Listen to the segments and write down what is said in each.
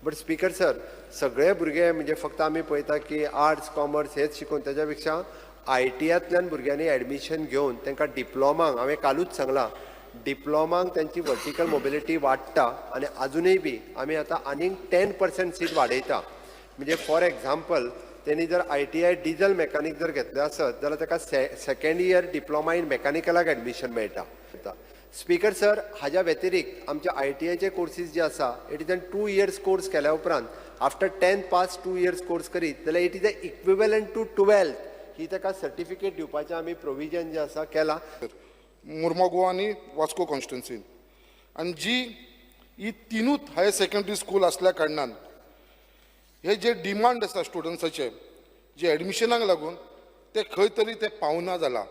But speaker sir, सगळे भुरगे म्हणजे फक्त आमी पळयता की आर्ट्स कॉमर्स हेच शिकून त्याच्या पेक्षा ITयांतल्यान भुरग्यांनी ॲडमिशन घेवन तांकां डिप्लोमांक हांवें कालूच सांगलां डिप्लोमांक त्यांची वर्टिकल मोबिलिटी वाडटा आनी अजूनय बी आमी आतां आनीक 10% सीट वाडयता. म्हणजे फॉर एग्जाम्पल त्यांनी जर ITI डिझल मेकॅनिक जर घेतले आसत जाल्यार ताका सेकंड इयर डिप्लोमा इन मेकॅनिकलाक ॲडमिशन मेळटा. स्पीकर सर, हाज्या व्यतिरिक्त आमच्या ITIचे कोर्सीस जे आसा इट इज 2 years कोर्स केल्या उपरांत after 10th pass 2 years course करीत जाल्यार it is a equivalent to 12th ही ताका सर्टिफिकेट दिवपाचें आमी प्रोविजन जे आसा केलां. मुर्मुगांव आनी वास्को कॉन्स्टिट्युन्सीन आनी जी ही तिनूच हायर सेकंडरी स्कूल असल्या कारणान हे जे डिमांड आसा स्टुडंट्साचे जे ॲडमिशनाक लागून ते खंय तरी ते पावना जाला.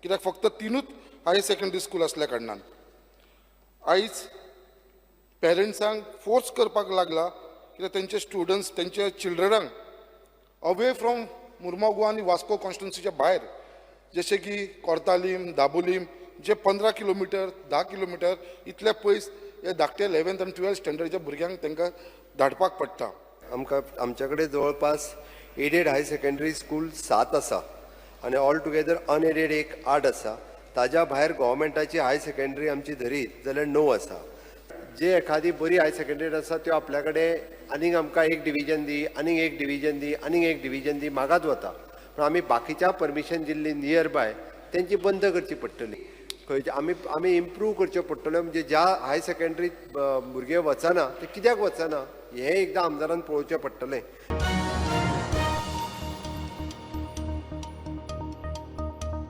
कित्याक फक्त तिनूच हायर सेकंडरी स्कूल असल्या कारणान आयज पेरंट्सांक फोर्स करपाक लागला कित्याक तेंचे स्टुडंट्स तेंच्या चिल्ड्रनांक अवे फ्रॉम मुर्मुगांव आनी वास्को कॉन्स्टिट्युन्सीच्या भायर जशे की कोर्तालीम दाबोलीम जे 15 किलोमिटर 10 किलोमिटर इतले पयस हे धाकटे 11th आनी 12th स्टँडर्डच्या भुरग्यांक तांकां धाडपाक पडटा. आमच्या कडेन जवळपास एडेड हायर सेकंडरी स्कूल 7 आसा आनी ऑल टुगेदर अनएडेड एक 8 आसा. ताज्या भायर गव्हर्मेंटाची हायर सेकंडरी आमची धरीत जाल्यार 9 आसा. जे एखादी बरी हायर सेकंडरी आसा त्यो आपल्या कडेन आनीक आमकां एक डिविजन दी आनीक एक डिविजन दी आनीक एक डिविजन दी मागत वता. पूण आमी बाकीच्या परमिशन दिल्ली नियर बाय तेंची बंद करची पडटली. खंयचे आमी इम्प्रूव करच्यो पडटल्यो. म्हणजे ज्या हायर सेकंडरीत भुरगे वचना ते कित्याक वचना हें एकदां आमदारान पळोवचें पडटलें.